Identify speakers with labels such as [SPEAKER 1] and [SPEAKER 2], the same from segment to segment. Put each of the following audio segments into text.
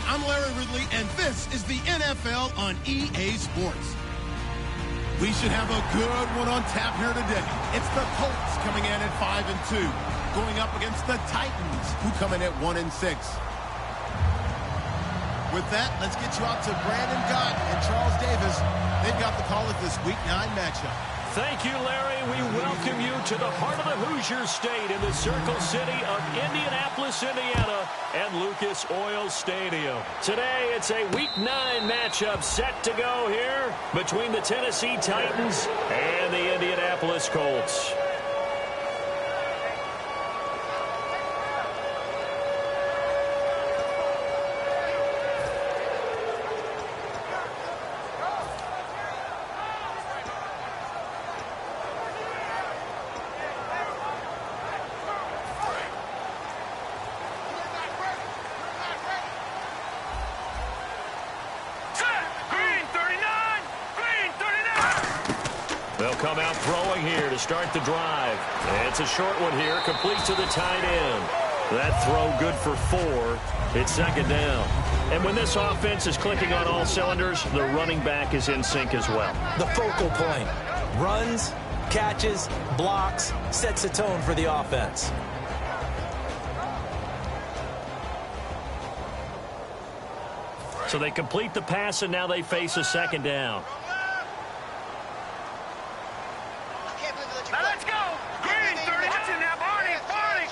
[SPEAKER 1] I'm Larry Ridley, and this is the NFL on EA Sports. We should have a good one on tap here today. It's the Colts coming in at 5-2, going up against the Titans, who come in at 1-6. With that, let's get you out to Brandon Gott and Charles Davis. They've got the call of this Week 9 matchup.
[SPEAKER 2] Thank you, Larry. We welcome you to the heart of the Hoosier State in the Circle City of Indianapolis, Indiana, and Lucas Oil Stadium. Today, it's a Week 9 matchup set to go here between the Tennessee Titans and the Indianapolis Colts. They'll come out throwing here to start the drive. And it's a short one here, complete to the tight end. That throw good for 4. It's second down. And when this offense is clicking on all cylinders, the running back is in sync as well.
[SPEAKER 3] The focal point. Runs, catches, blocks, sets a tone for the offense.
[SPEAKER 2] So they complete the pass, and now they face a second down.
[SPEAKER 4] Now let's go. Green, 30. Watch him now, Barney. Barney.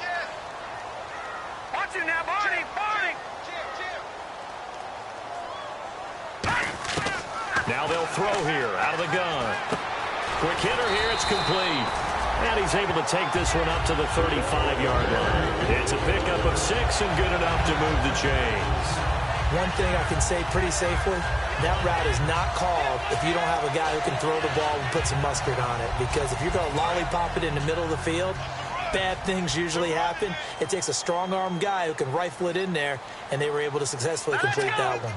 [SPEAKER 4] Watch him now, Barney. Barney.
[SPEAKER 2] Now they'll throw here out of the gun. Quick hitter here. It's complete. And he's able to take this one up to the 35-yard line. It's a pickup of 6 and good enough to move the chains.
[SPEAKER 3] One thing I can say pretty safely, that route is not called if you don't have a guy who can throw the ball and put some mustard on it. Because if you're going to lollipop it in the middle of the field, bad things usually happen. It takes a strong-arm guy who can rifle it in there, and they were able to successfully complete that one.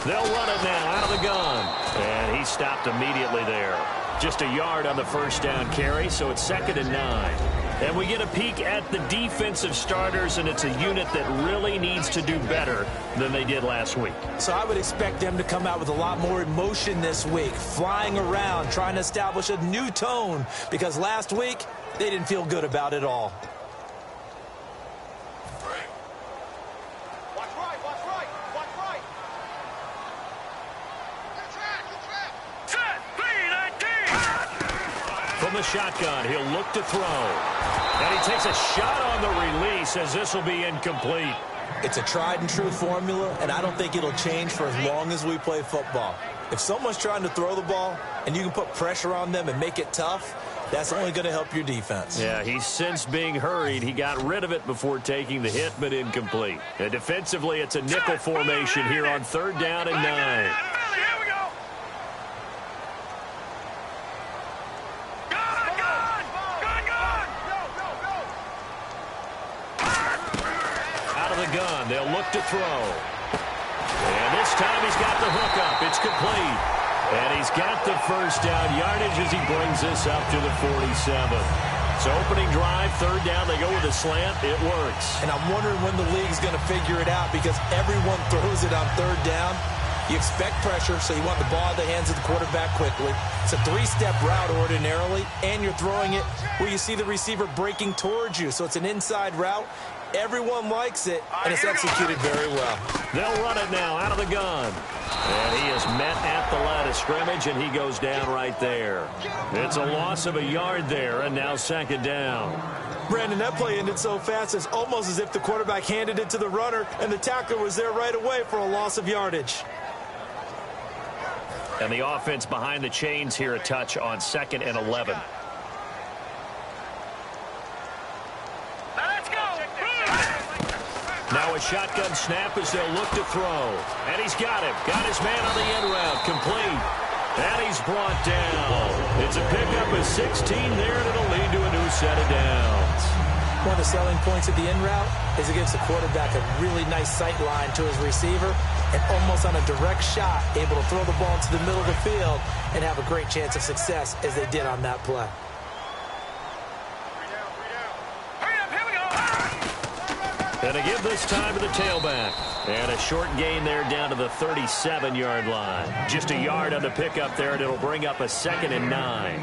[SPEAKER 2] They'll run it now out of the gun. And he stopped immediately there. Just a yard on the first down carry, so it's 2nd and 9. And we get a peek at the defensive starters, and it's a unit that really needs to do better than they did last week.
[SPEAKER 3] So I would expect them to come out with a lot more emotion this week, flying around, trying to establish a new tone, because last week they didn't feel good about it all.
[SPEAKER 4] Watch right. Watch right. Watch right. Good track. Set. 3-19.
[SPEAKER 2] From the shotgun, he'll look to throw. And he takes a shot on the release as this will be incomplete.
[SPEAKER 3] It's a tried-and-true formula, and I don't think it'll change for as long as we play football. If someone's trying to throw the ball and you can put pressure on them and make it tough, that's only going to help your defense.
[SPEAKER 2] Yeah, he's since being hurried. He got rid of it before taking the hit, but incomplete. And defensively, it's a nickel formation here on 3rd down and 9. Gun. They'll look to throw. And this time he's got the hook up. It's complete. And he's got the first down yardage as he brings this up to the 47. So opening drive, 3rd down, they go with a slant. It works.
[SPEAKER 3] And I'm wondering when the league's going to figure it out, because everyone throws it on 3rd down. You expect pressure, so you want the ball in the hands of the quarterback quickly. It's a 3-step route ordinarily, and you're throwing it where you see the receiver breaking towards you. So it's an inside route. Everyone likes it, and it's executed very well.
[SPEAKER 2] They'll run it now out of the gun. And he is met at the line of scrimmage, and he goes down right there. It's a loss of a yard there, and now 2nd down.
[SPEAKER 3] Brandon, that play ended so fast, it's almost as if the quarterback handed it to the runner, and the tackler was there right away for a loss of yardage.
[SPEAKER 2] And the offense behind the chains here a touch on 2nd and 11. Now a shotgun snap as they'll look to throw. And he's got him. Got his man on the end route. Complete. And he's brought down. It's a pickup of 16 there, and it'll lead to a new set of downs.
[SPEAKER 3] One of the selling points of the in route is it gives the quarterback a really nice sight line to his receiver and almost on a direct shot able to throw the ball into the middle of the field and have a great chance of success as they did on that play.
[SPEAKER 2] And to give this time to the tailback. And a short gain there down to the 37-yard line. Just a yard on the pickup there, and it'll bring up a 2nd and 9.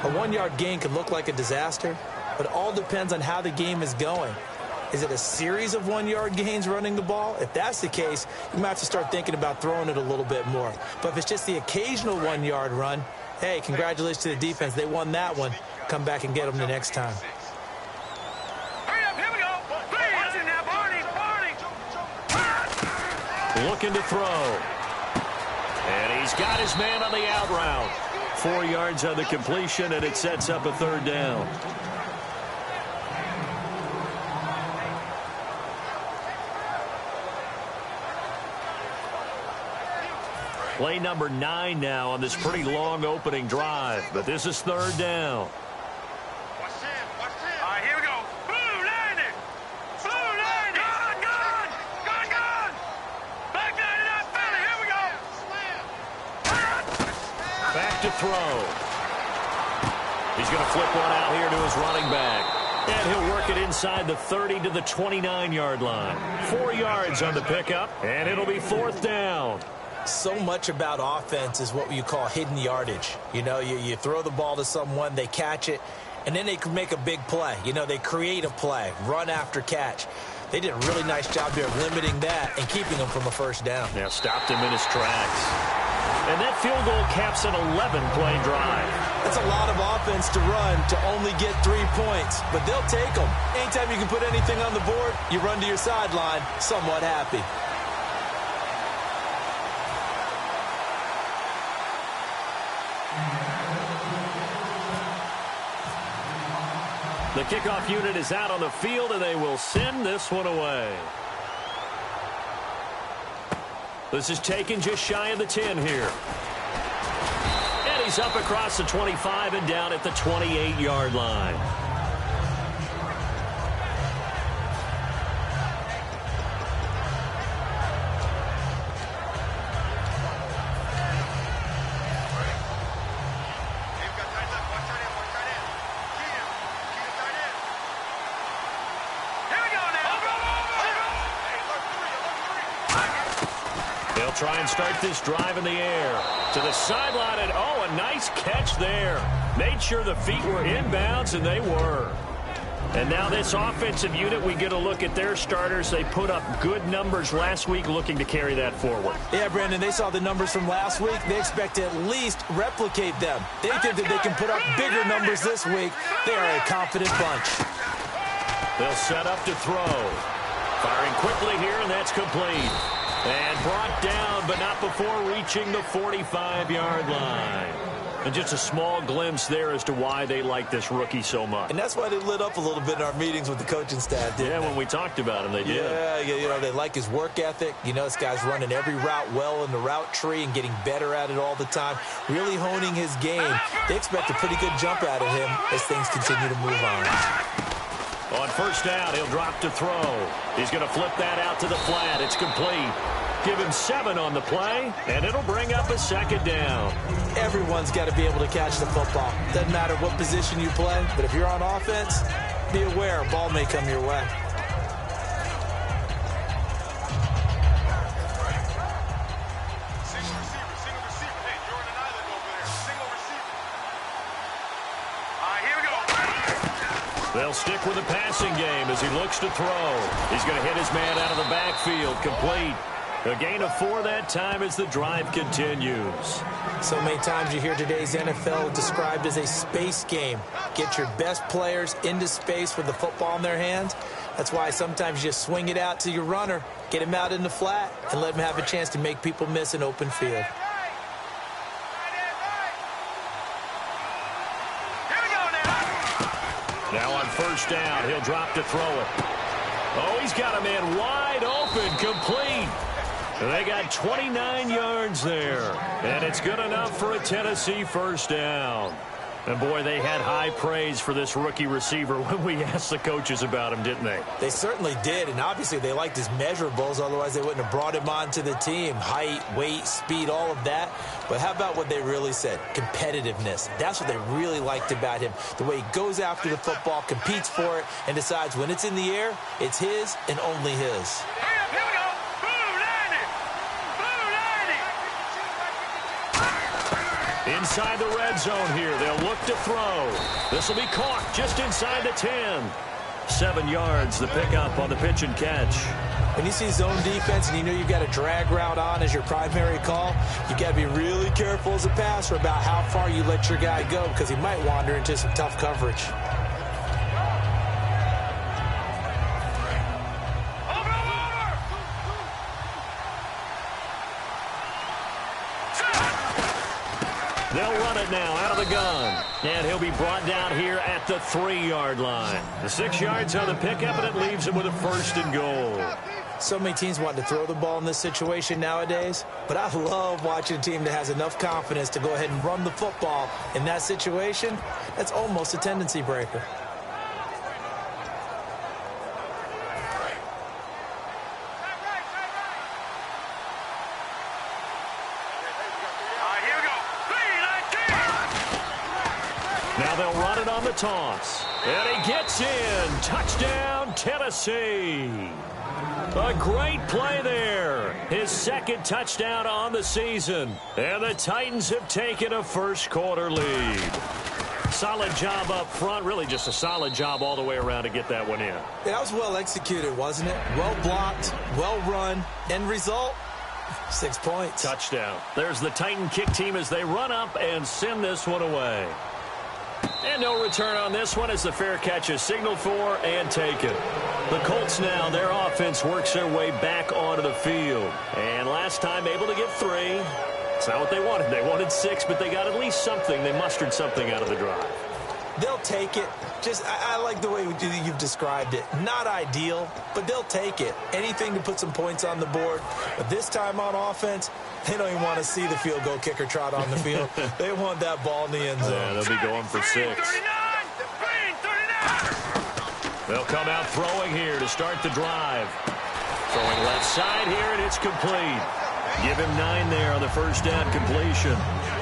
[SPEAKER 3] A 1-yard gain can look like a disaster, but it all depends on how the game is going. Is it a series of 1-yard gains running the ball? If that's the case, you might have to start thinking about throwing it a little bit more. But if it's just the occasional 1-yard run, hey, congratulations to the defense. They won that one. Come back and get them the next time.
[SPEAKER 2] Looking to throw. And he's got his man on the out route. 4 yards on the completion, and it sets up a 3rd down. Play number 9 now on this pretty long opening drive, but this is 3rd down. To throw. He's going to flip one out here to his running back. And he'll work it inside the 30 to the 29-yard line. 4 yards on the pickup, and it'll be 4th down.
[SPEAKER 3] So much about offense is what you call hidden yardage. You know, you throw the ball to someone, they catch it, and then they can make a big play. You know, they create a play, run after catch. They did a really nice job there of limiting that and keeping him from a 1st down.
[SPEAKER 2] Yeah, stopped him in his tracks. And that field goal caps an 11-play drive.
[SPEAKER 3] That's a lot of offense to run to only get 3 points, but they'll take them. Anytime you can put anything on the board, you run to your sideline somewhat happy.
[SPEAKER 2] The kickoff unit is out on the field, and they will send this one away. This is taken just shy of the 10 here. And he's up across the 25 and down at the 28-yard line. Try and start this drive in the air. To the sideline, and oh, a nice catch there. Made sure the feet were inbounds, and they were. And now this offensive unit, we get a look at their starters. They put up good numbers last week, looking to carry that forward.
[SPEAKER 3] Yeah, Brandon, they saw the numbers from last week. They expect to at least replicate them. They think that they can put up bigger numbers this week. They are a confident bunch.
[SPEAKER 2] They'll set up to throw. Firing quickly here, and that's complete. And brought down, but not before reaching the 45-yard line. And just a small glimpse there as to why they like this rookie so much.
[SPEAKER 3] And that's why they lit up a little bit in our meetings with the coaching staff, didn't they?
[SPEAKER 2] When we talked about him, they did.
[SPEAKER 3] Yeah, you know, they like his work ethic. You know, this guy's running every route well in the route tree and getting better at it all the time, really honing his game. They expect a pretty good jump out of him as things continue to move on.
[SPEAKER 2] On 1st down, he'll drop to throw. He's going to flip that out to the flat. It's complete. Give him 7 on the play, and it'll bring up a 2nd down.
[SPEAKER 3] Everyone's got to be able to catch the football. Doesn't matter what position you play, but if you're on offense, be aware a ball may come your way.
[SPEAKER 4] Single receiver. Hey, you're on an island over there. Single receiver. All right, here we go.
[SPEAKER 2] They'll stick with the passing game as he looks to throw. He's going to hit his man out of the backfield. Complete. A gain of 4 that time as the drive continues.
[SPEAKER 3] So many times you hear today's NFL described as a space game. Get your best players into space with the football in their hands. That's why sometimes you just swing it out to your runner, get him out in the flat, and let him have a chance to make people miss an open field.
[SPEAKER 2] Now on first down, he'll drop to throw it. Oh, he's got a man wide open, complete. They got 29 yards there, and it's good enough for a Tennessee first down. And, boy, they had high praise for this rookie receiver when we asked the coaches about him, didn't they?
[SPEAKER 3] They certainly did, and obviously they liked his measurables. Otherwise, they wouldn't have brought him onto the team. Height, weight, speed, all of that. But how about what they really said? Competitiveness. That's what they really liked about him. The way he goes after the football, competes for it, and decides when it's in the air, it's his and only his.
[SPEAKER 2] Inside the red zone here, they'll look to throw. This will be caught just inside the 10. 7 yards, the pickup on the pitch and catch.
[SPEAKER 3] When you see zone defense and you know you've got a drag route on as your primary call, you got to be really careful as a passer about how far you let your guy go because he might wander into some tough coverage.
[SPEAKER 2] They'll run it now out of the gun. And he'll be brought down here at the 3-yard line. The 6 yards on the pickup, and it leaves him with a 1st and goal.
[SPEAKER 3] So many teams want to throw the ball in this situation nowadays, but I love watching a team that has enough confidence to go ahead and run the football in that situation. That's almost a tendency breaker.
[SPEAKER 2] Now they'll run it on the toss. And he gets in. Touchdown, Tennessee. A great play there. His 2nd touchdown on the season. And the Titans have taken a first-quarter lead. Solid job up front. Really just a solid job all the way around to get that one in.
[SPEAKER 3] Yeah, that was well executed, wasn't it? Well blocked, well run. End result, 6 points.
[SPEAKER 2] Touchdown. There's the Titan kick team as they run up and send this one away. And no return on this one as the fair catch is signaled for and taken. The Colts now, their offense works their way back onto the field. And last time able to get 3. It's not what they wanted. They wanted 6, but they got at least something. They mustered something out of the drive.
[SPEAKER 3] They'll take it. I like the way you've described it. Not ideal, but they'll take it. Anything to put some points on the board. But this time on offense, they don't even want to see the field goal kicker trot on the field. They want that ball in the end zone.
[SPEAKER 2] Yeah, they'll be going for 6. They'll come out throwing here to start the drive. Throwing left side here, and it's complete. Give him 9 there on the first down completion.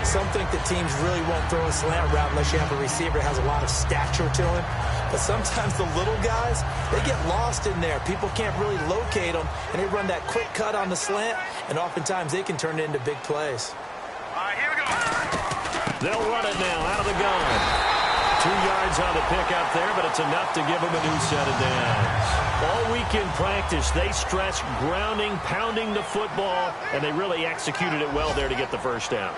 [SPEAKER 3] Some think that teams really won't throw a slant route unless you have a receiver that has a lot of stature to him. But sometimes the little guys, they get lost in there. People can't really locate them, and they run that quick cut on the slant, and oftentimes they can turn it into big plays.
[SPEAKER 4] All right, here we go.
[SPEAKER 2] They'll run it now out of the gun. 2 yards on the pickup there, but it's enough to give them a new set of downs. All week in practice, they stressed grounding, pounding the football, and they really executed it well there to get the first down.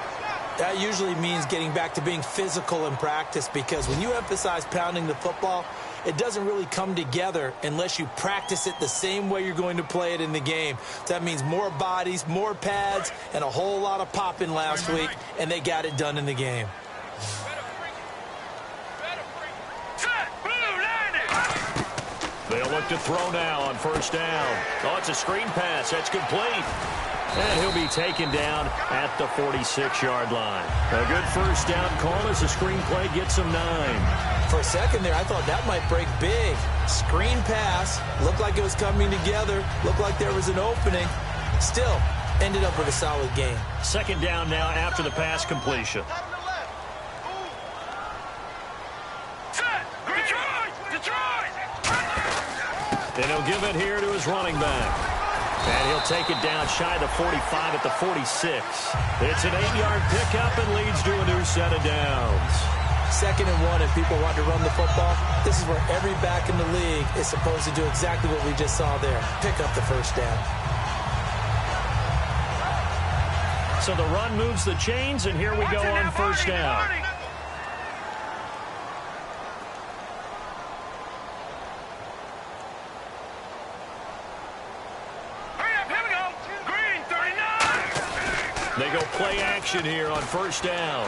[SPEAKER 3] That usually means getting back to being physical in practice because when you emphasize pounding the football, it doesn't really come together unless you practice it the same way you're going to play it in the game. That means more bodies, more pads, and a whole lot of popping last week, and they got it done in the game.
[SPEAKER 2] They'll look to throw now on first down. Oh, it's a screen pass. That's complete. And he'll be taken down at the 46-yard line. A good first down call as the screen play gets him 9.
[SPEAKER 3] For a second there, I thought that might break big. Screen pass. Looked like it was coming together. Looked like there was an opening. Still, ended up with a solid game.
[SPEAKER 2] 2nd down now after the pass completion. And he'll give it here to his running back. And he'll take it down shy of the 45 at the 46. It's an 8-yard pickup and leads to a new set of downs.
[SPEAKER 3] 2nd and 1, and people want to run the football. This is where every back in the league is supposed to do exactly what we just saw there. Pick up the first down.
[SPEAKER 2] So the run moves the chains, and here we go on first down. They go play action here on first down.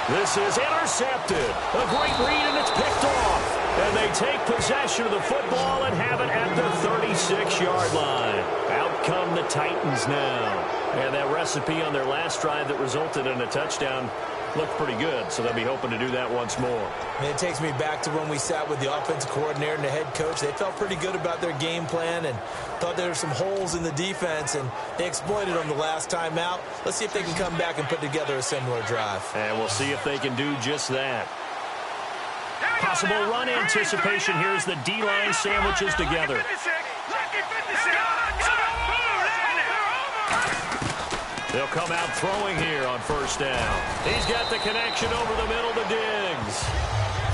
[SPEAKER 2] This is intercepted. A great read, and it's picked off. And they take possession of the football and have it at the 36-yard line. Out come the Titans now. And that recipe on their last drive that resulted in a touchdown looked pretty good, so they'll be hoping to do that once more.
[SPEAKER 3] And it takes me back to when we sat with the offensive coordinator and the head coach. They felt pretty good about their game plan and thought there were some holes in the defense, and they exploited them the last time out. Let's see if they can come back and put together a similar drive.
[SPEAKER 2] And we'll see if they can do just that. Possible run anticipation here as the D-line sandwiches together. They'll come out throwing here on first down. He's got the connection over the middle to Diggs.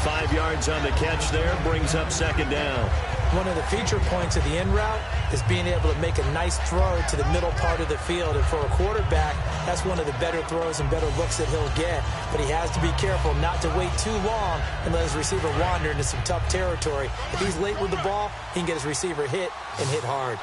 [SPEAKER 2] 5 yards on the catch there, brings up second down.
[SPEAKER 3] One of the feature points of the in route is being able to make a nice throw to the middle part of the field. And for a quarterback, that's one of the better throws and better looks that he'll get. But he has to be careful not to wait too long and let his receiver wander into some tough territory. If he's late with the ball, he can get his receiver hit and hit hard.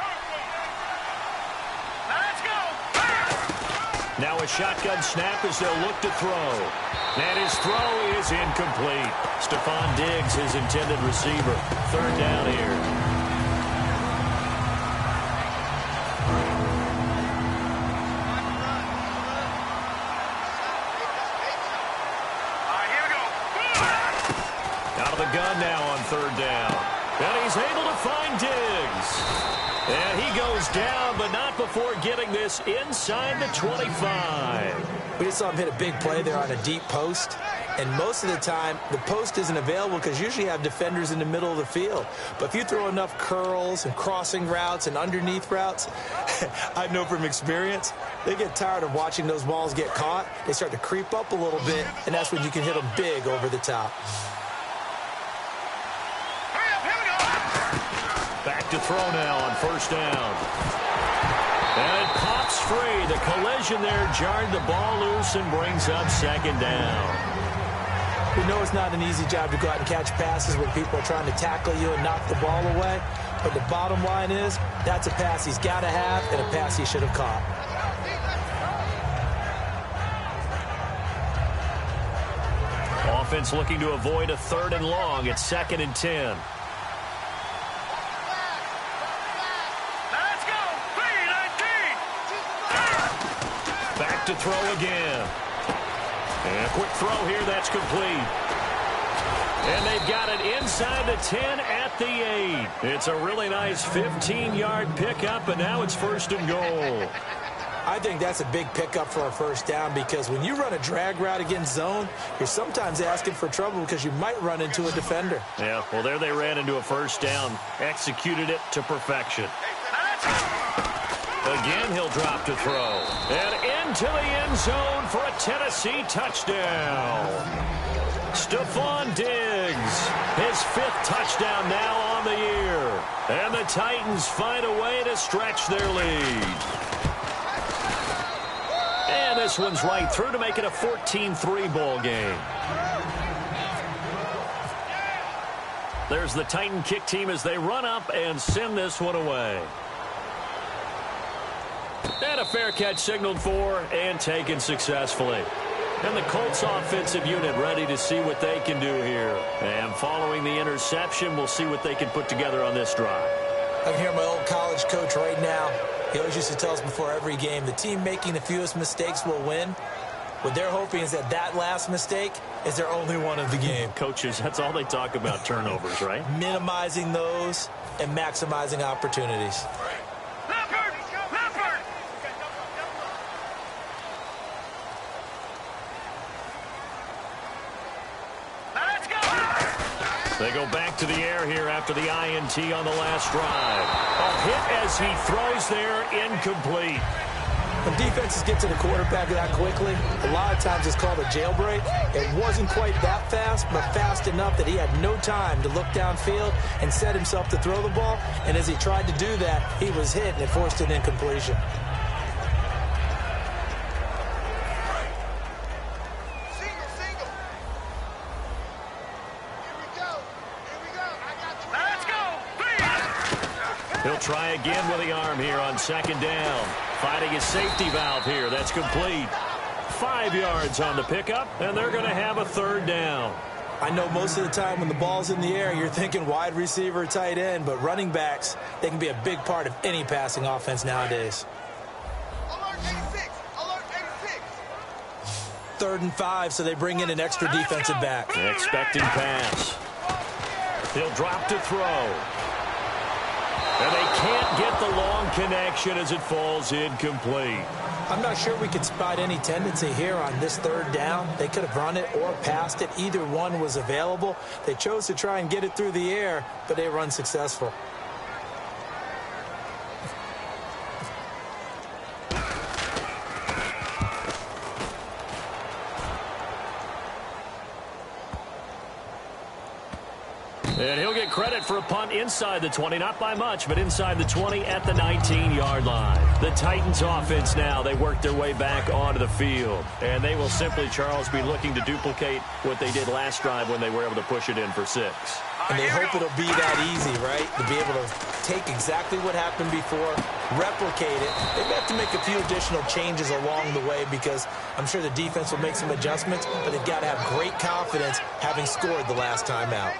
[SPEAKER 2] Now a shotgun snap as they'll look to throw. And his throw is incomplete. Stephon Diggs, his intended receiver. Third down here.
[SPEAKER 4] Here we go.
[SPEAKER 2] Out of the gun now on third down. And he's able to find Diggs. And he goes down, but not before getting this inside the 25.
[SPEAKER 3] We just saw him hit a big play there on a deep post. And most of the time, the post isn't available because usually you have defenders in the middle of the field. But if you throw enough curls and crossing routes and underneath routes, I know from experience, they get tired of watching those balls get caught. They start to creep up a little bit, and that's when you can hit them big over the top.
[SPEAKER 2] Back to throw now on first down. And it pops free. The collision there jarred the ball loose and brings up second down.
[SPEAKER 3] We know it's not an easy job to go out and catch passes when people are trying to tackle you and knock the ball away. But the bottom line is, that's a pass he's got to have and a pass he should have caught.
[SPEAKER 2] Offense looking to avoid a third and long. It's 2nd and 10. Back to throw again. And a quick throw here, that's complete. And they've got it inside the 10 at the 8. It's a really nice 15-yard pickup, and now it's 1st and goal.
[SPEAKER 3] I think that's a big pickup for a first down because when you run a drag route against zone, you're sometimes asking for trouble because you might run into a defender.
[SPEAKER 2] Yeah, well, there they ran into a first down, executed it to perfection. Again, he'll drop to throw. And into the end zone for a Tennessee touchdown. Stephon Diggs, his 5th touchdown now on the year. And the Titans find a way to stretch their lead. And this one's right through to make it a 14-3 ball game. There's the Titan kick team as they run up and send this one away. And a fair catch signaled for and taken successfully. And the Colts offensive unit ready to see what they can do here. And following the interception, we'll see what they can put together on this drive.
[SPEAKER 3] I can hear my old college coach right now. He always used to tell us before every game, the team making the fewest mistakes will win. What they're hoping is that that last mistake is their only one of the game.
[SPEAKER 2] Coaches, that's all they talk about, turnovers, right?
[SPEAKER 3] Minimizing those and maximizing opportunities.
[SPEAKER 2] They go back to the air here after the INT on the last drive. A hit as he throws there, incomplete.
[SPEAKER 3] When defenses get to the quarterback that quickly, a lot of times it's called a jailbreak. It wasn't quite that fast, but fast enough that he had no time to look downfield and set himself to throw the ball. And as he tried to do that, he was hit and it forced an incompletion.
[SPEAKER 2] He'll try again with the arm here on 2nd down. Finding his safety valve here. That's complete. 5 yards on the pickup, and they're going to have a third down.
[SPEAKER 3] I know most of the time when the ball's in the air, you're thinking wide receiver, tight end, but running backs, they can be a big part of any passing offense nowadays.
[SPEAKER 4] Alert 86! Alert 86!
[SPEAKER 3] 3rd and 5, so they bring in an extra defensive back.
[SPEAKER 2] Expecting pass. He'll drop to throw. And they can't get the long connection as it falls incomplete.
[SPEAKER 3] I'm not sure we could spot any tendency here on this 3rd down. They could have run it or passed it. Either one was available. They chose to try and get it through the air, but they were unsuccessful.
[SPEAKER 2] And he'll get credit for a punt inside the 20, not by much, but inside the 20 at the 19-yard line. The Titans offense now, they work their way back onto the field. And they will simply, Charles, be looking to duplicate what they did last drive when they were able to push it in for 6.
[SPEAKER 3] And they hope it'll be that easy, right? To be able to take exactly what happened before, replicate it. They may have to make a few additional changes along the way because I'm sure the defense will make some adjustments, but they've got to have great confidence having scored the last time out.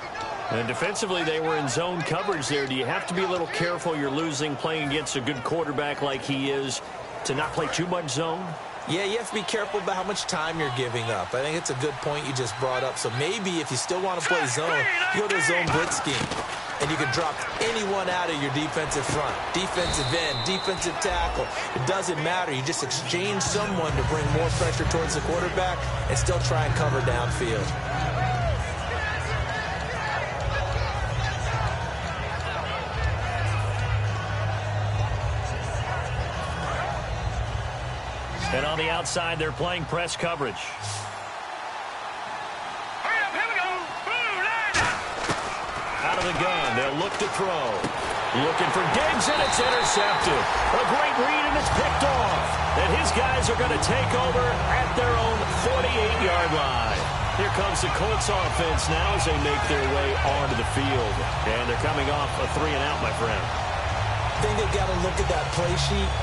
[SPEAKER 2] And defensively, they were in zone coverage there. Do you have to be a little careful? You're losing playing against a good quarterback like he is to not play too much zone?
[SPEAKER 3] Yeah, you have to be careful about how much time you're giving up. I think it's a good point you just brought up. So maybe if you still want to play zone, you go to a zone blitz scheme. And you can drop anyone out of your defensive front. Defensive end, defensive tackle. It doesn't matter. You just exchange someone to bring more pressure towards the quarterback and still try and cover downfield.
[SPEAKER 2] And on the outside, they're playing press coverage.
[SPEAKER 4] Hurry up, here we go! Boom, line up!
[SPEAKER 2] Out of the gun, they'll look to throw. Looking for Diggs, and it's intercepted. A great read, and it's picked off. And his guys are going to take over at their own 48-yard line. Here comes the Colts offense now as they make their way onto the field. And they're coming off a 3-and-out, my friend.
[SPEAKER 3] I think they've got to look at that play sheet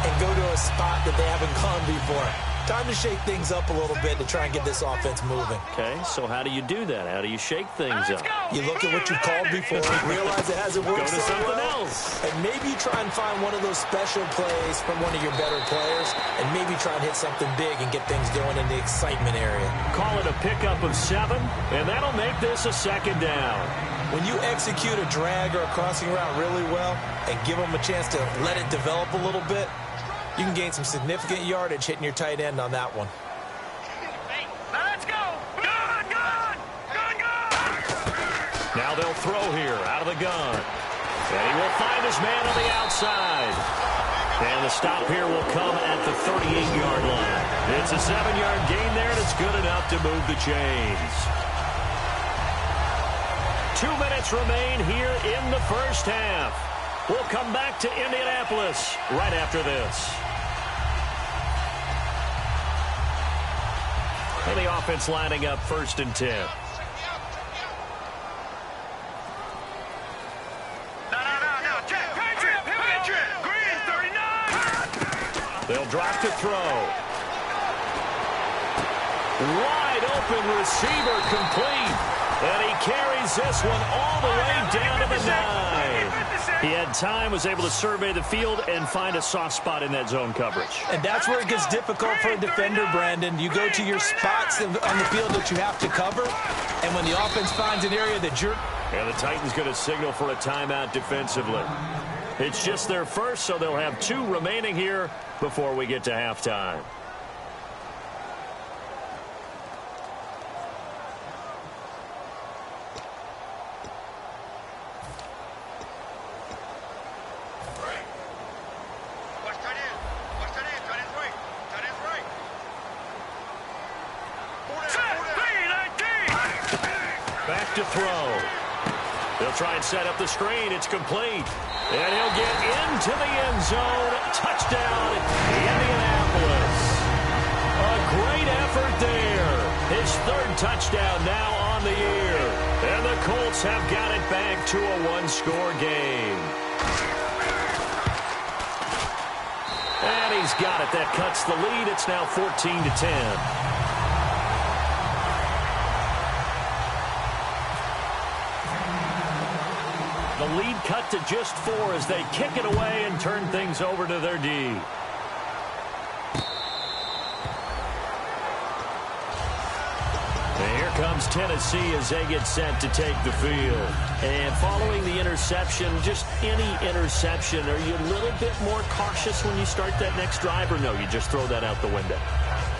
[SPEAKER 3] and go to a spot that they haven't gone before. Time to shake things up a little bit to try and get this offense moving.
[SPEAKER 2] Okay, so how do you do that? How do you shake things up?
[SPEAKER 3] You look at what you called before, realize it hasn't worked
[SPEAKER 2] Go to
[SPEAKER 3] so
[SPEAKER 2] something
[SPEAKER 3] well,
[SPEAKER 2] else.
[SPEAKER 3] and maybe try and find one of those special plays from one of your better players, and maybe try and hit something big and get things going in the excitement area.
[SPEAKER 2] Call it a pickup of 7, and that'll make this a 2nd down.
[SPEAKER 3] When you execute a drag or a crossing route really well and give them a chance to let it develop a little bit, you can gain some significant yardage hitting your tight end on that one.
[SPEAKER 4] Now let's go! Gun, gun! Gun, gun!
[SPEAKER 2] Now they'll throw here out of the gun. And he will find his man on the outside. And the stop here will come at the 38-yard line. It's a 7-yard gain there, and it's good enough to move the chains. 2 minutes remain here in the first half. We'll come back to Indianapolis right after this. And the offense lining up 1st and 10.
[SPEAKER 4] No, check! Patriot! Green, 39!
[SPEAKER 2] They'll drop to throw. Wide open receiver complete. And he carries this one all the way down to the 9. He had time, was able to survey the field and find a soft spot in that zone coverage.
[SPEAKER 3] And that's where it gets difficult for a defender, Brandon. You go to your spots on the field that you have to cover, and when the offense finds an area that you're...
[SPEAKER 2] And the Titans going to signal for a timeout defensively. It's just their first, so they'll have 2 remaining here before we get to halftime. Back to throw. They'll try and set up the screen. It's complete. And he'll get into the end zone. Touchdown, Indianapolis. A great effort there. His 3rd touchdown now on the year. And the Colts have got it back to a 1-score game. And he's got it. That cuts the lead. It's now 14-10. The lead cut to just 4 as they kick it away and turn things over to their D. Here comes Tennessee as they get set to take the field. And following the interception, just any interception, are you a little bit more cautious when you start that next drive, or no, you just throw that out the window?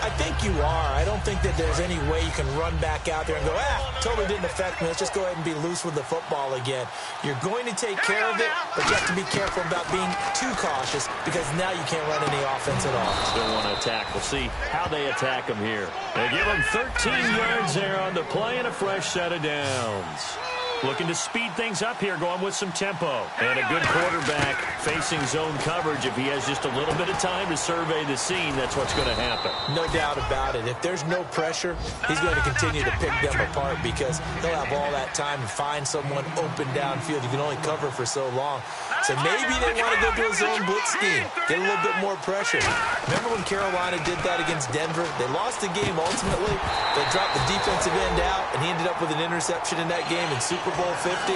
[SPEAKER 3] I think you are. I don't think that there's any way you can run back out there and go, totally didn't affect me. Let's just go ahead and be loose with the football again. You're going to take care of it, but you have to be careful about being too cautious because now you can't run any offense at all.
[SPEAKER 2] Still want to attack. We'll see how they attack them here. They give them 13 yards there on the play and a fresh set of downs. Looking to speed things up here, going with some tempo. And a good quarterback facing zone coverage. If he has just a little bit of time to survey the scene, that's what's going to happen.
[SPEAKER 3] No doubt about it. If there's no pressure, he's going to continue to pick them apart because he'll have all that time to find someone open downfield. You can only cover for so long. So maybe they want to go to a zone blitz scheme, get a little bit more pressure. Remember when Carolina did that against Denver? They lost the game ultimately. They dropped the defensive end out, and he ended up with an interception in that game in Super Bowl 50.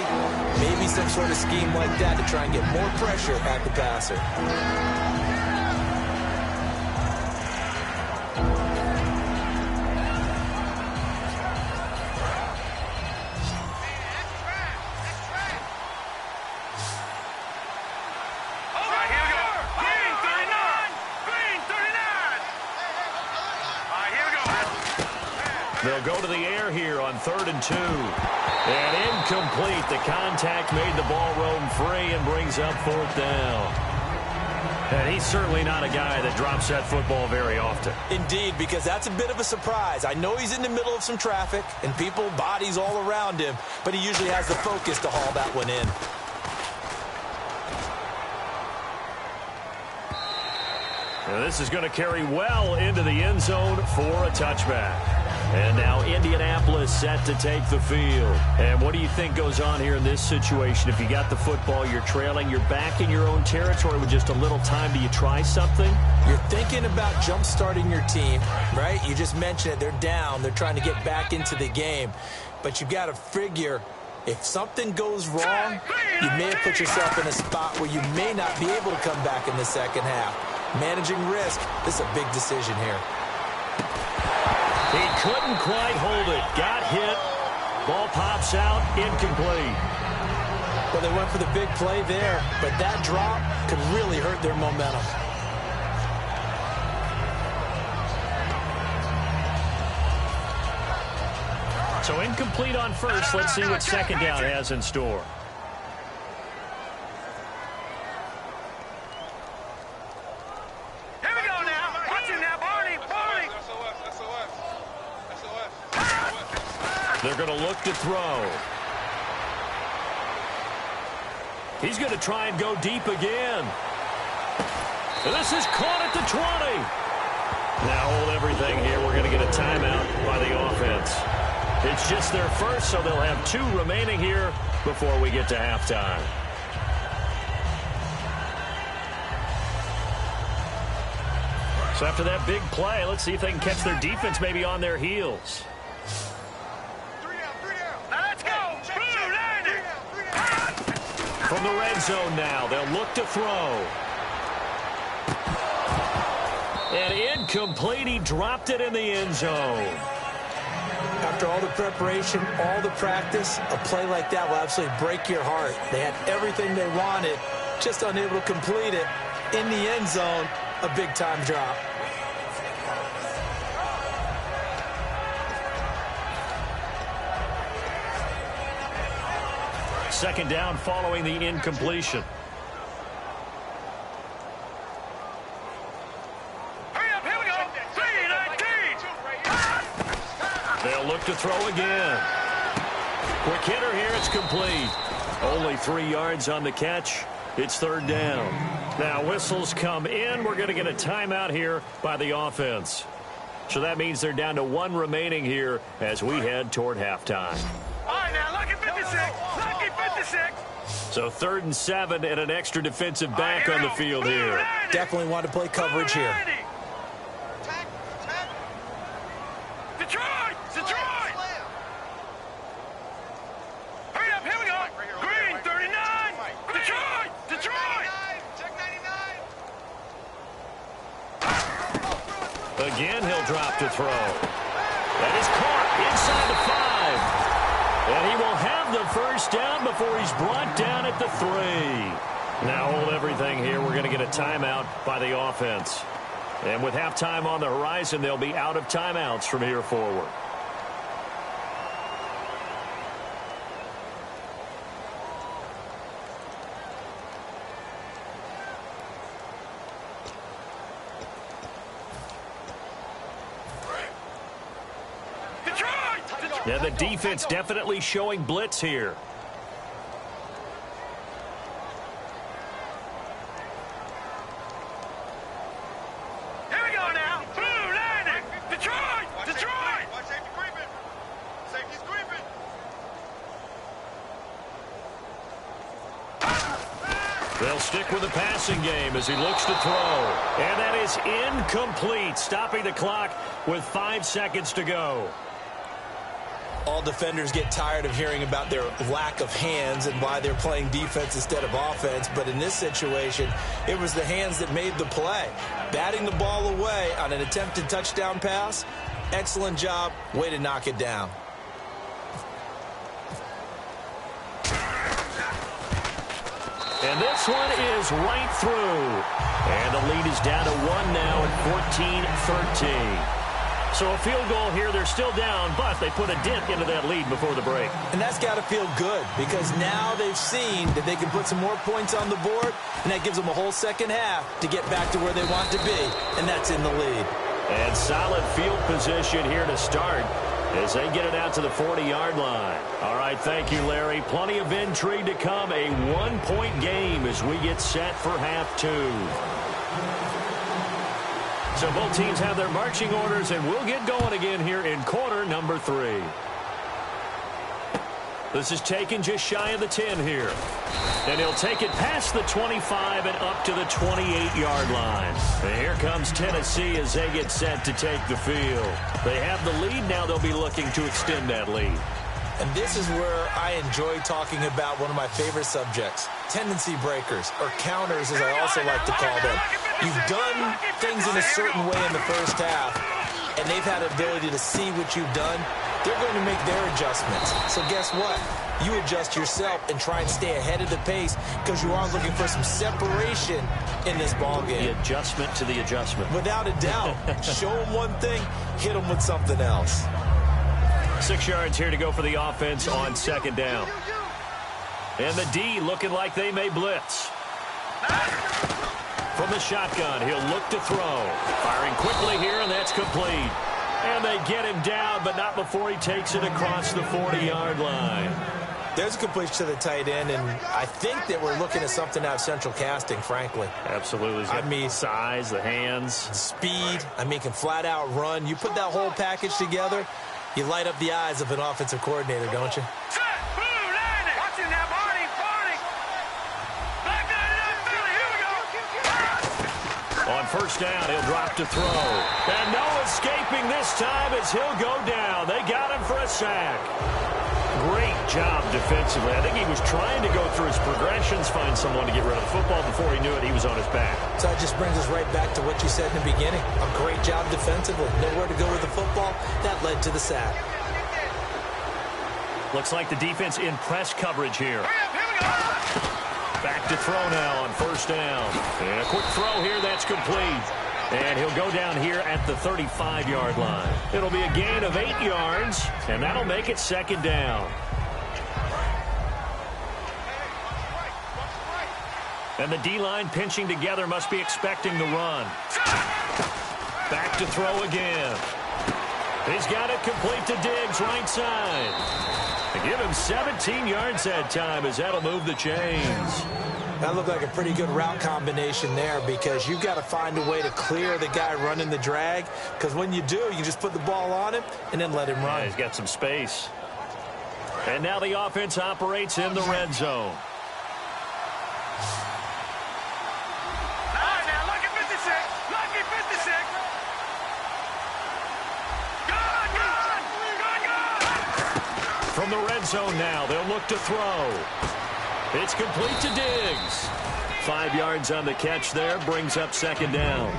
[SPEAKER 3] Maybe some sort of scheme like that to try and get more pressure at the passer.
[SPEAKER 2] They'll go to the air here on 3rd and 2. And incomplete. The contact made the ball roam free and brings up 4th down. And he's certainly not a guy that drops that football very often.
[SPEAKER 3] Indeed, because that's a bit of a surprise. I know he's in the middle of some traffic and people, bodies all around him, but he usually has the focus to haul that one in.
[SPEAKER 2] Now this is going to carry well into the end zone for a touchback. And now Indianapolis set to take the field. And what do you think goes on here in this situation? If you got the football, you're trailing, you're back in your own territory with just a little time. Do you try something?
[SPEAKER 3] You're thinking about jump-starting your team, right? You just mentioned it. They're down. They're trying to get back into the game. But you got to figure if something goes wrong, you may have put yourself in a spot where you may not be able to come back in the second half. Managing risk, this is a big decision here.
[SPEAKER 2] He couldn't quite hold it. Got hit. Ball pops out. Incomplete.
[SPEAKER 3] Well, they went for the big play there, but that drop could really hurt their momentum.
[SPEAKER 2] So incomplete on first. Let's see what second down has in store. They're going to look to throw. He's going to try and go deep again. And this is caught at the 20. Now hold everything here. We're going to get a timeout by the offense. It's just their first, so they'll have 2 remaining here before we get to halftime. So after that big play, let's see if they can catch their defense maybe on their heels. From the red zone now, they'll look to throw. And incomplete, he dropped it in the end zone.
[SPEAKER 3] After all the preparation, all the practice, a play like that will absolutely break your heart. They had everything they wanted, just unable to complete it. In the end zone, a big-time drop.
[SPEAKER 2] Second down following the incompletion.
[SPEAKER 4] Hurry up, here we go. 3-19.
[SPEAKER 2] They'll look to throw again. Quick hitter here, it's complete. Only 3 yards on the catch. It's 3rd down. Now whistles come in. We're going to get a timeout here by the offense. So that means they're down to 1 remaining here as we head toward halftime.
[SPEAKER 4] All right, now, lucky 56. Lucky 56.
[SPEAKER 2] So 3rd and 7 and an extra defensive back on the field here.
[SPEAKER 3] Definitely want to play coverage here.
[SPEAKER 4] Detroit! Detroit! Hurry up, here we go. Green, 39. Detroit! Detroit! Check 99.
[SPEAKER 2] Again, he'll drop to throw. That is caught inside the 5. And he will have the first down before he's brought down at the 3. Now hold everything here. We're going to get a timeout by the offense. And with halftime on the horizon, they'll be out of timeouts from here forward. Yeah, the defense definitely showing blitz here.
[SPEAKER 4] Here we go now. Blue landing. Detroit! Detroit! Watch safety creeping. Safety's creeping.
[SPEAKER 2] They'll stick with the passing game as he looks to throw. And that is incomplete, stopping the clock with 5 seconds to go.
[SPEAKER 3] All defenders get tired of hearing about their lack of hands and why they're playing defense instead of offense. But in this situation, it was the hands that made the play. Batting the ball away on an attempted touchdown pass, excellent job. Way to knock it down.
[SPEAKER 2] And this one is right through. And the lead is down to 1 now at 14-13. So a field goal here, they're still down, but they put a dent into that lead before the break.
[SPEAKER 3] And that's got to feel good because now they've seen that they can put some more points on the board, and that gives them a whole second half to get back to where they want to be, and that's in the lead.
[SPEAKER 2] And solid field position here to start as they get it out to the 40-yard line. All right, thank you, Larry. Plenty of intrigue to come. A 1-point game as we get set for half 2. So both teams have their marching orders, and we'll get going again here in quarter number 3. This is taken just shy of the 10 here. And he'll take it past the 25 and up to the 28-yard line. And here comes Tennessee as they get set to take the field. They have the lead. Now they'll be looking to extend that lead.
[SPEAKER 3] And this is where I enjoy talking about one of my favorite subjects, tendency breakers, or counters as I also like to call them. You've done things in a certain way in the first half, and they've had the ability to see what you've done. They're going to make their adjustments. So guess what? You adjust yourself and try and stay ahead of the pace because you are looking for some separation in this ballgame.
[SPEAKER 2] The adjustment to the adjustment.
[SPEAKER 3] Without a doubt. Show them one thing, hit them with something else.
[SPEAKER 2] 6 yards here to go for the offense on second down. And the D looking like they may blitz. From the shotgun, he'll look to throw. Firing quickly here, and that's complete. And they get him down, but not before he takes it across the 40-yard line.
[SPEAKER 3] There's a completion to the tight end, and I think that we're looking at something out of Central Casting, frankly.
[SPEAKER 2] Absolutely. I mean, size, the hands.
[SPEAKER 3] Speed. I mean, can flat out run. You put that whole package together, you light up the eyes of an offensive coordinator, don't you?
[SPEAKER 4] Set! Blue landing! Watching now, Barney! Black 99 Philly, here we go!
[SPEAKER 2] On first down, he'll drop to throw. And no escaping this time as he'll go down. They got him for a sack. Great job defensively. I think he was trying to go through his progressions, find someone to get rid of the football. Before he knew it, he was on his back.
[SPEAKER 3] So that just brings us right back to what you said in the beginning. A great job defensively. Nowhere to go with the football. That led to the sack.
[SPEAKER 2] Looks like the defense in press coverage here. Back to throw now on first down. And a quick throw here. That's complete. And he'll go down here at the 35-yard line. It'll be a gain of 8 yards, and that'll make it second down. And the D-line pinching together must be expecting the run. Back to throw again. He's got it complete to Diggs, right side. They give him 17 yards that time as that'll move the chains.
[SPEAKER 3] That looked like a pretty good route combination there because you've got to find a way to clear the guy running the drag because when you do, you just put the ball on him and then let him run.
[SPEAKER 2] Yeah, he's got some space. And now the offense operates in the red zone. From the red zone now, they'll look to throw. It's complete to Diggs. 5 yards on the catch there, brings up second down.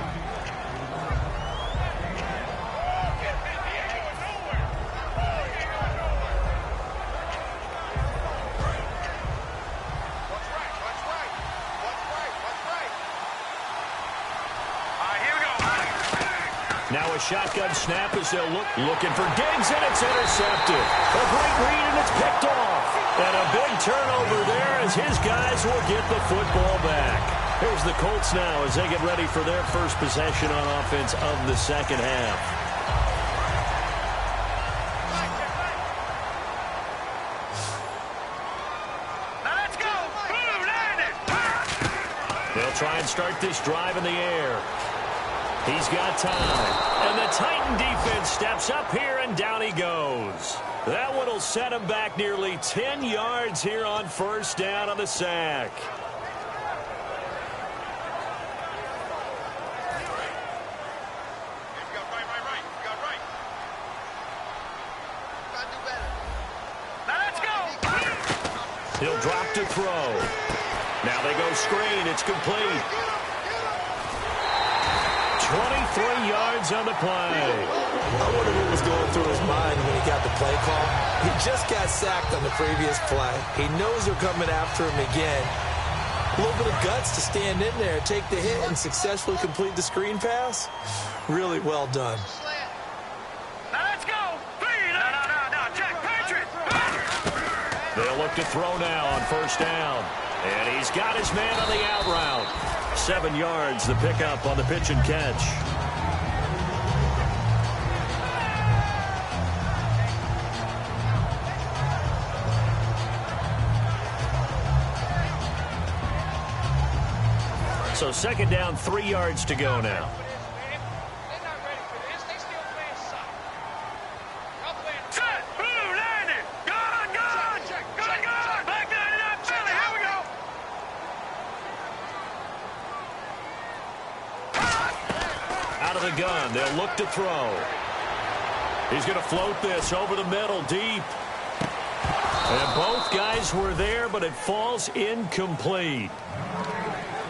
[SPEAKER 2] Now a shotgun snap as they'll looking for Diggs, and it's intercepted. A great read, and it's picked off. And a big turnover there as his guys will get the football back. Here's the Colts now as they get ready for their first possession on offense of the second half. They'll try and start this drive in the air. He's got time. And the Titan defense steps up here, and down he goes. That one will set him back nearly 10 yards here on first down on the sack. He'll drop to throw. Now they go screen. It's complete. 23 yards on the play.
[SPEAKER 3] I wonder what was going through his mind when he got the play call. He just got sacked on the previous play. He knows they're coming after him again. A little bit of guts to stand in there, take the hit, and successfully complete the screen pass. Really well done.
[SPEAKER 4] Now let's go. No, check, Patriot.
[SPEAKER 2] They'll look to throw now on first down. And he's got his man on the out route. 7 yards, the pickup on the pitch and catch. So second down, 3 yards to go now. The gun. They'll look to throw. He's going to float this over the middle deep. And both guys were there, but it falls incomplete.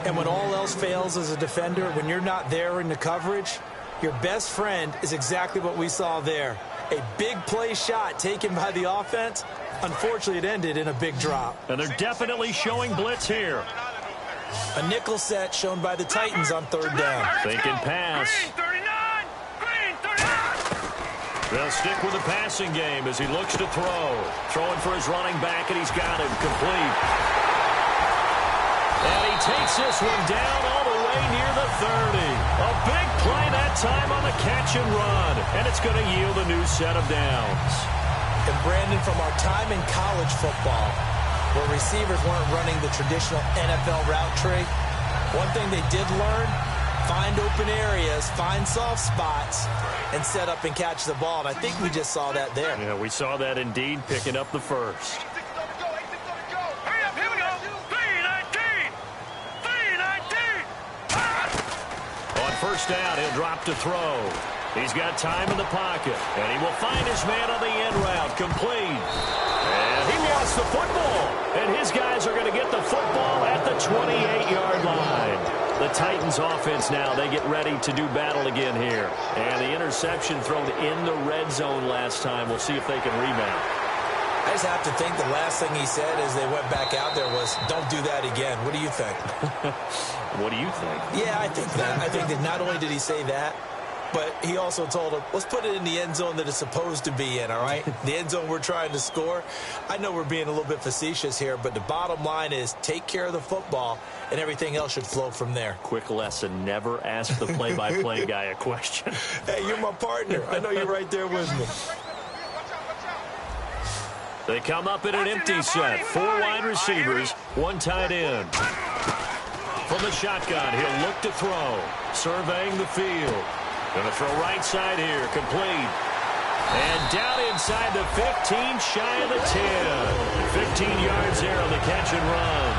[SPEAKER 3] And when all else fails as a defender, when you're not there in the coverage, your best friend is exactly what we saw there. A big play shot taken by the offense. Unfortunately, it ended in a big drop.
[SPEAKER 2] And they're definitely showing blitz here.
[SPEAKER 3] A nickel set shown by the Titans on third down.
[SPEAKER 2] Thinking pass. They'll stick with the passing game as he looks to throw. Throwing for his running back, and he's got him complete. And he takes this one down all the way near the 30. A big play that time on the catch and run. And it's going to yield a new set of downs.
[SPEAKER 3] And Brandon, from our time in college football, where receivers weren't running the traditional NFL route tree, one thing they did learn, find open areas, find soft spots, and set up and catch the ball. And I think we just saw that there.
[SPEAKER 2] Yeah, we saw that indeed, picking up the first.
[SPEAKER 4] Hurry up, here we go. 3-19.
[SPEAKER 2] On first down, he'll drop to throw. He's got time in the pocket, and he will find his man on the end route, complete. And he lost the football, and his guys are going to get the football at the 28-yard line. The Titans offense now, they get ready to do battle again here. And the interception thrown in the red zone last time. We'll see if they can rebound.
[SPEAKER 3] I just have to think the last thing he said as they went back out there was, don't do that again. What do you think?
[SPEAKER 2] What do you think?
[SPEAKER 3] Yeah, I think that. I think that not only did he say that, but he also told him, let's put it in the end zone that it's supposed to be in, all right? The end zone we're trying to score. I know we're being a little bit facetious here, but the bottom line is take care of the football, and everything else should flow from there.
[SPEAKER 2] Quick lesson, never ask the play-by-play guy a question.
[SPEAKER 3] Hey, you're my partner. I know you're right there with me.
[SPEAKER 2] They come up in an empty set. 4 wide receivers, 1 tight end. From the shotgun, he'll look to throw. Surveying the field. Going to throw right side here, complete. And down inside the 15, shy of the 10. 15 yards there on the catch and run.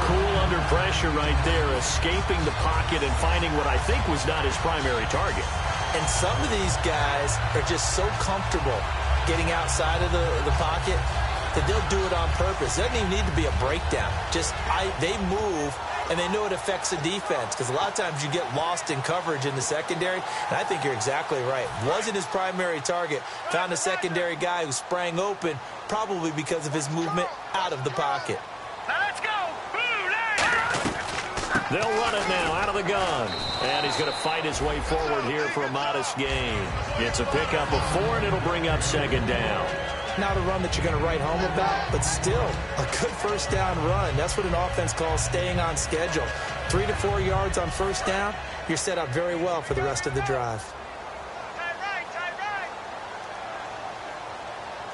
[SPEAKER 2] Cool under pressure right there, escaping the pocket and finding what I think was not his primary target.
[SPEAKER 3] And some of these guys are just so comfortable getting outside of the pocket, that they'll do it on purpose. It doesn't even need to be a breakdown. Just they move, and they know it affects the defense, because a lot of times you get lost in coverage in the secondary, and I think you're exactly right. Wasn't his primary target. Found a secondary guy who sprang open, probably because of his movement out of the pocket.
[SPEAKER 4] Now let's go.
[SPEAKER 2] They'll run it now out of the gun. And he's going to fight his way forward here for a modest gain. It's a pickup of 4, and it'll bring up second down.
[SPEAKER 3] Not a run that you're going to write home about, but still a good first down run. That's what an offense calls staying on schedule. 3 to 4 yards on first down, you're set up very well for the rest of the drive.
[SPEAKER 4] Tie right.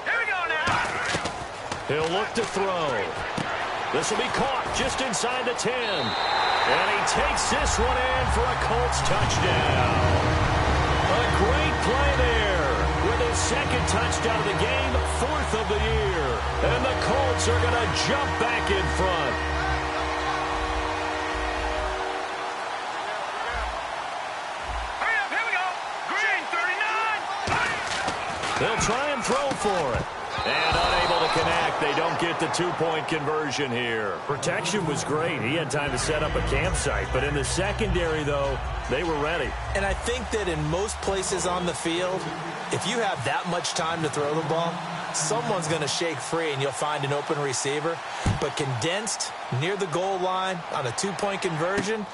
[SPEAKER 4] Here we go now.
[SPEAKER 2] He'll look to throw. This will be caught just inside the 10. And he takes this one in for a Colts touchdown. A great play there with his second touchdown of the game, 4th of the year. And the Colts are going to jump back in front.
[SPEAKER 4] Hurry up, here we go. Green, 39.
[SPEAKER 2] They'll try and throw for it. And unable to connect. They don't get the 2-point conversion here. Protection was great. He had time to set up a campsite. But in the secondary, though, they were ready.
[SPEAKER 3] And I think that in most places on the field, if you have that much time to throw the ball, someone's going to shake free and you'll find an open receiver. But condensed near the goal line on a 2-point conversion,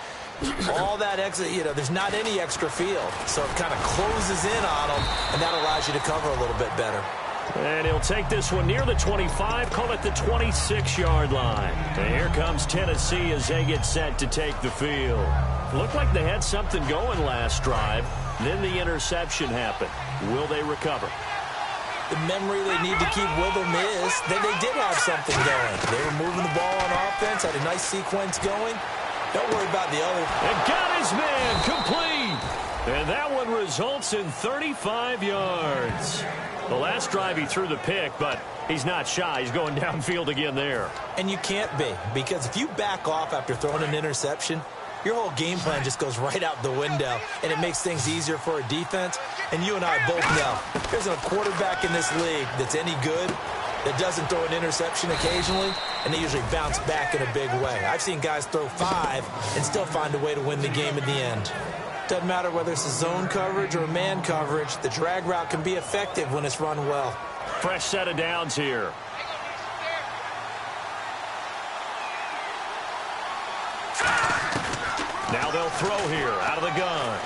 [SPEAKER 3] all that extra, there's not any extra field. So it kind of closes in on them, and that allows you to cover a little bit better.
[SPEAKER 2] And he'll take this one near the 25, call it the 26-yard line. And here comes Tennessee as they get set to take the field. Looked like they had something going last drive. Then the interception happened. Will they recover?
[SPEAKER 3] The memory they need to keep with them is that they did have something going. They were moving the ball on offense, had a nice sequence going. Don't worry about the other.
[SPEAKER 2] And got his man complete. And that one results in 35 yards. The last drive he threw the pick, but he's not shy. He's going downfield again there.
[SPEAKER 3] And you can't be, because if you back off after throwing an interception, your whole game plan just goes right out the window, and it makes things easier for a defense. And you and I both know there's a quarterback in this league that's any good that doesn't throw an interception occasionally, and they usually bounce back in a big way. I've seen guys throw 5 and still find a way to win the game in the end. Doesn't matter whether it's a zone coverage or a man coverage, the drag route can be effective when it's run well.
[SPEAKER 2] Fresh set of downs here. Now they'll throw here out of the gun.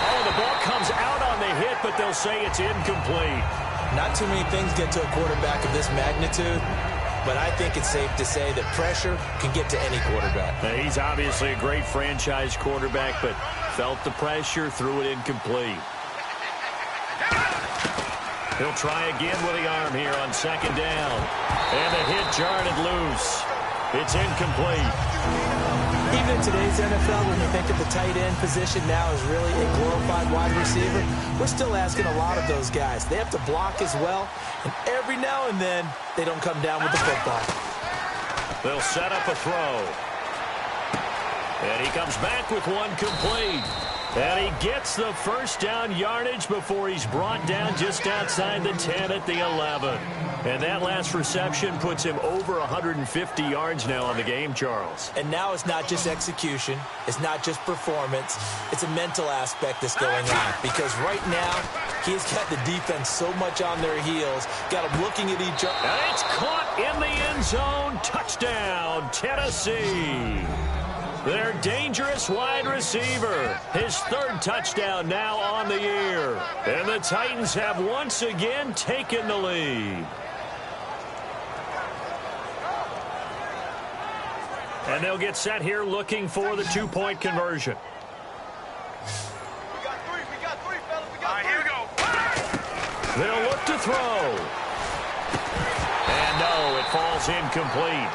[SPEAKER 2] Oh, the ball comes out on the hit, but they'll say it's incomplete.
[SPEAKER 3] Not too many things get to a quarterback of this magnitude, but I think it's safe to say that pressure can get to any quarterback.
[SPEAKER 2] Now, he's obviously a great franchise quarterback, but felt the pressure, threw it incomplete. He'll try again with the arm here on second down. And the hit jarred it loose. It's incomplete.
[SPEAKER 3] Even in today's NFL, when you think of the tight end position now as really a glorified wide receiver, we're still asking a lot of those guys. They have to block as well, and every now and then, they don't come down with the football.
[SPEAKER 2] They'll set up a throw. And he comes back with one complete. And he gets the first down yardage before he's brought down just outside the 10 at the 11. And that last reception puts him over 150 yards now on the game, Charles.
[SPEAKER 3] And now it's not just execution. It's not just performance. It's a mental aspect that's going on. Because right now, he's got the defense so much on their heels. Got them looking at each other.
[SPEAKER 2] And it's caught in the end zone. Touchdown, Tennessee. Their dangerous wide receiver. His 3rd touchdown now on the year. And the Titans have once again taken the lead. And they'll get set here looking for the 2-point conversion.
[SPEAKER 4] We got 3, fellas. All right, here we go.
[SPEAKER 2] They'll look to throw. And no, it falls incomplete.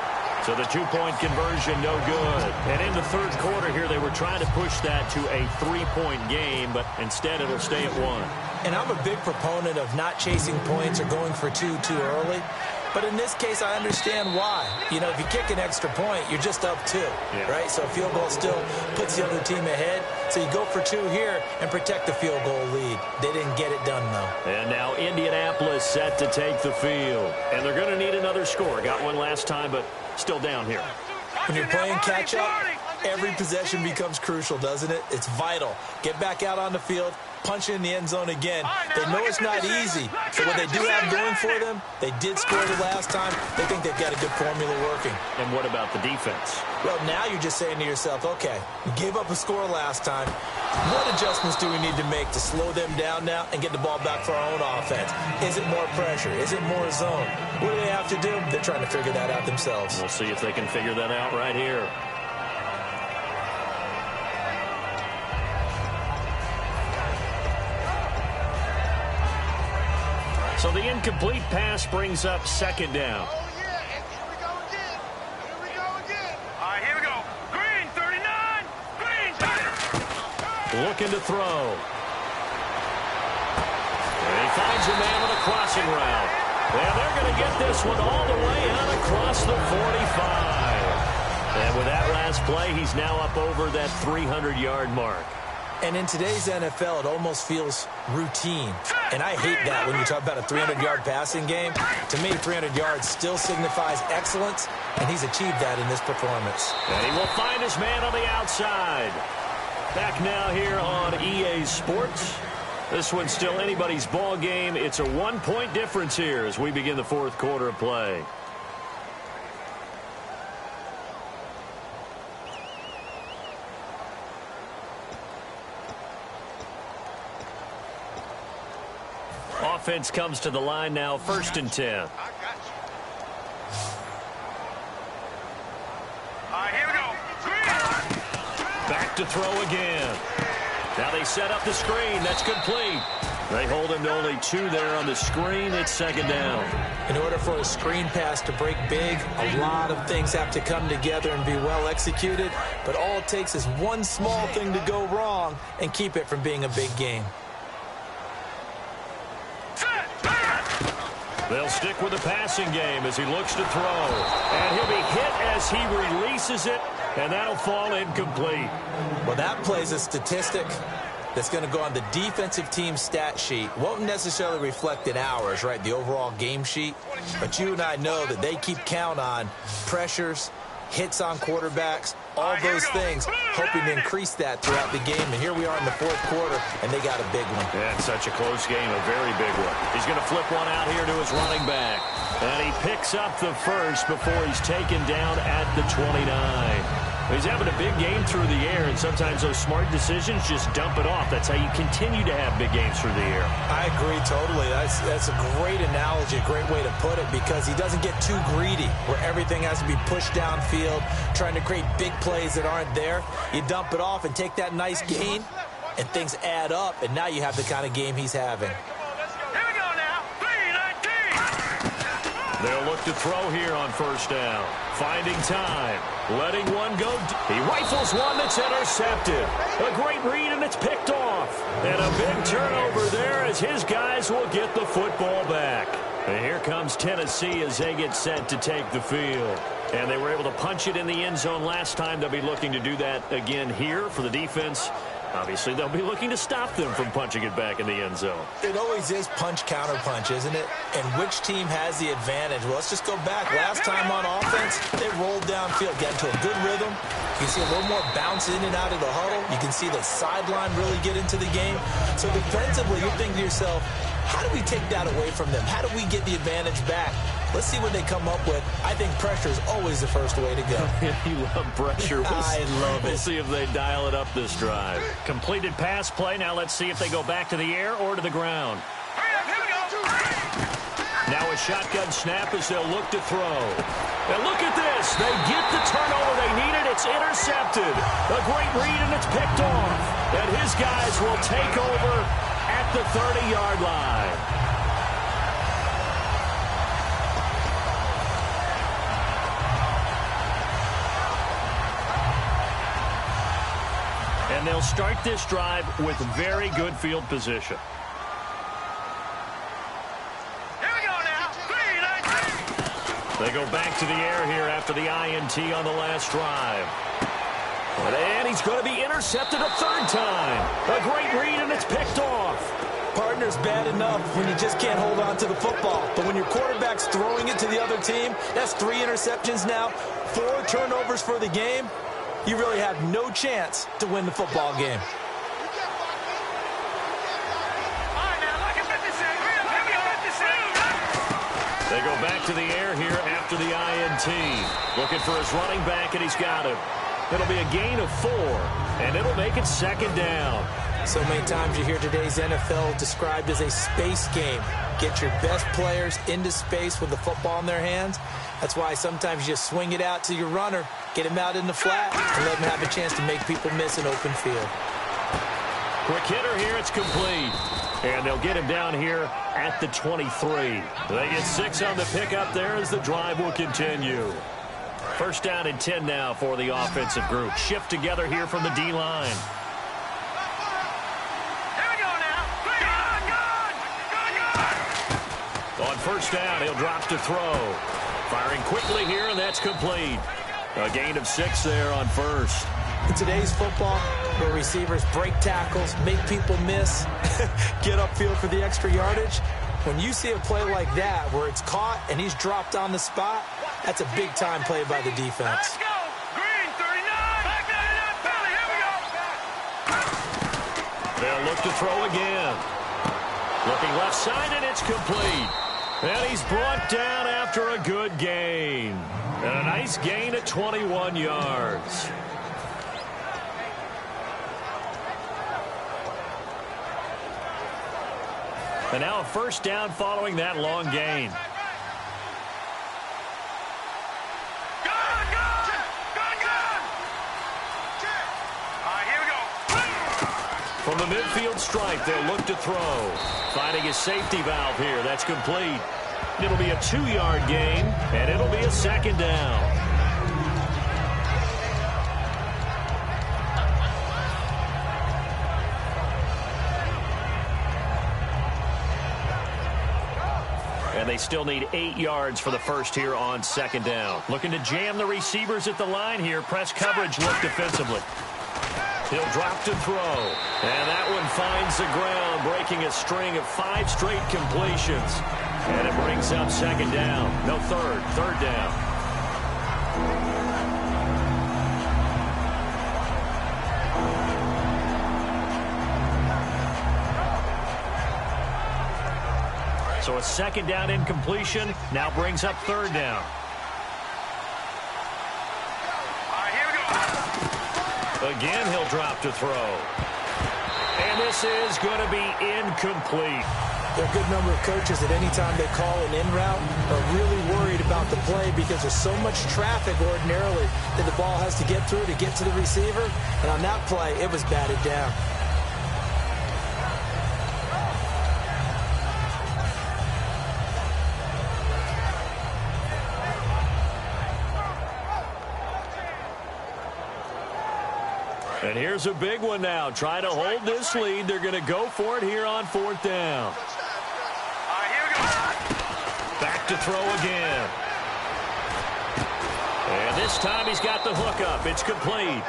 [SPEAKER 2] So the 2-point conversion, no good. And in the 3rd quarter here, they were trying to push that to a 3-point game, but instead it'll stay at 1.
[SPEAKER 3] And I'm a big proponent of not chasing points or going for 2 too early. But in this case, I understand why. You know, if you kick an extra point, you're just up 2, right? So a field goal still puts the other team ahead. So you go for 2 here and protect the field goal lead. They didn't get it done, though.
[SPEAKER 2] And now Indianapolis set to take the field. And they're going to need another score. Got one last time, but still down here.
[SPEAKER 3] When you're playing catch-up, every possession becomes crucial, doesn't it? It's vital. Get back out on the field, punch in the end zone again. They know it's not easy, but what they do have going for them, they did score the last time. They think they've got a good formula working.
[SPEAKER 2] And what about the defense?
[SPEAKER 3] Well, now you're just saying to yourself, okay, we gave up a score last time. What adjustments do we need to make to slow them down now and get the ball back for our own offense? Is it more pressure? Is it more zone? What do they have to do? They're trying to figure that out themselves.
[SPEAKER 2] We'll see if they can figure that out right here. So the incomplete pass brings up second down.
[SPEAKER 4] Oh, yeah, and here we go again. Here we go again. All right, here we go. Green, 39. Green, 30.
[SPEAKER 2] Looking to throw. And he finds a man with a crossing route. And they're going to get this one all the way out across the 45. And with that last play, he's now up over that 300-yard mark.
[SPEAKER 3] And in today's NFL, it almost feels routine. And I hate that when you talk about a 300-yard passing game. To me, 300 yards still signifies excellence, and he's achieved that in this performance.
[SPEAKER 2] And he will find his man on the outside. Back now here on EA Sports. This one's still anybody's ball game. It's a 1-point difference here as we begin the fourth quarter of play. Offense comes to the line now, 1st and 10.
[SPEAKER 4] I got you. All right, here we go. Green.
[SPEAKER 2] Back to throw again. Now they set up the screen. That's complete. They hold him to only 2 there on the screen. It's second down.
[SPEAKER 3] In order for a screen pass to break big, a lot of things have to come together and be well executed. But all it takes is one small thing to go wrong and keep it from being a big game.
[SPEAKER 2] They'll stick with the passing game as he looks to throw. And he'll be hit as he releases it, and that'll fall incomplete.
[SPEAKER 3] Well, that plays a statistic that's going to go on the defensive team's stat sheet. Won't necessarily reflect in ours, right, the overall game sheet. But you and I know that they keep count on pressures, hits on quarterbacks, all those things, hoping to increase that throughout the game. And here we are in the fourth quarter, and they got a big one.
[SPEAKER 2] Yeah, it's such a close game, a very big one. He's going to flip one out here to his running back. And he picks up the first before he's taken down at the 29. He's having a big game through the air, and sometimes those smart decisions just dump it off. That's how you continue to have big games through the air.
[SPEAKER 3] I agree totally. That's a great analogy, a great way to put it, because he doesn't get too greedy where everything has to be pushed downfield, trying to create big plays that aren't there. You dump it off and take that nice gain, and things add up, and now you have the kind of game he's having.
[SPEAKER 4] Here we go now. 3-19.
[SPEAKER 2] They'll look to throw here on 1st down. Finding time. Letting one go. He rifles one that's intercepted. A great read, and it's picked off. And a big turnover there as his guys will get the football back. And here comes Tennessee as they get set to take the field. And they were able to punch it in the end zone last time. They'll be looking to do that again here for the defense. Obviously, they'll be looking to stop them from punching it back in the end zone.
[SPEAKER 3] It always is punch-counter-punch, isn't it? And which team has the advantage? Well, let's just go back. Last time on offense, they rolled downfield, got into a good rhythm. You can see a little more bounce in and out of the huddle. You can see the sideline really get into the game. So defensively, you're thinking to yourself, how do we take that away from them? How do we get the advantage back? Let's see what they come up with. I think pressure is always the first way to go.
[SPEAKER 2] You love pressure.
[SPEAKER 3] I love it.
[SPEAKER 2] We'll see if they dial it up this drive. Completed pass play. Now let's see if they go back to the air or to the ground. Now a shotgun snap as they'll look to throw. And look at this. They get the turnover they needed. It's intercepted. A great read, and it's picked off. And his guys will take over at the 30-yard line. And they'll start this drive with very good field position.
[SPEAKER 4] Here we go now. 3-19.
[SPEAKER 2] They go back to the air here after the INT on the last drive. And he's going to be intercepted a third time. A great read, and it's picked off.
[SPEAKER 3] Partner's bad enough when you just can't hold on to the football. But when your quarterback's throwing it to the other team, that's 3 interceptions now, 4 turnovers for the game. You really have no chance to win the football game.
[SPEAKER 2] They go back to the air here after the INT. Looking for his running back, and he's got him. It'll be a gain of 4, and it'll make it second down.
[SPEAKER 3] So many times you hear today's NFL described as a space game. Get your best players into space with the football in their hands. That's why sometimes you just swing it out to your runner, get him out in the flat, and let him have a chance to make people miss an open field.
[SPEAKER 2] Quick hitter here, it's complete. And they'll get him down here at the 23. They get 6 on the pickup there as the drive will continue. First down and 10 now for the offensive group. Shift together here from the D-line.
[SPEAKER 4] Here we go now.
[SPEAKER 2] On first down, he'll drop to throw. Firing quickly here, and that's complete. A gain of 6 there on first.
[SPEAKER 3] In today's football, where receivers break tackles, make people miss, get upfield for the extra yardage, when you see a play like that where it's caught and he's dropped on the spot, that's a big-time play by the defense.
[SPEAKER 4] Let's go. Green, 39. Back 99, Billy. Here we go.
[SPEAKER 2] They'll look to throw again. Looking left side, and it's complete. And he's brought down after a good gain. And a nice gain at 21 yards. And now a first down following that long gain.
[SPEAKER 4] Here we go.
[SPEAKER 2] From the midfield stripe, they'll look to throw. Finding his safety valve here. That's complete. It'll be a 2-yard gain, and it'll be a second down. And they still need 8 yards for the first here on second down. Looking to jam the receivers at the line here. Press coverage look defensively. He'll drop to throw. And that one finds the ground, breaking a string of 5 straight completions. And it brings up second down. No, third down. So a second down incompletion now brings up third down.
[SPEAKER 4] Here we go.
[SPEAKER 2] Again, he'll drop to throw. And this is going to be incomplete.
[SPEAKER 3] There are a good number of coaches that any time they call an in route are really worried about the play because there's so much traffic ordinarily that the ball has to get through to get to the receiver. And on that play, it was batted down.
[SPEAKER 2] And here's a big one now. Trying to hold this lead. They're going to go for it here on fourth down.
[SPEAKER 4] Here we go.
[SPEAKER 2] Back to throw again. And this time he's got the hook up. It's complete.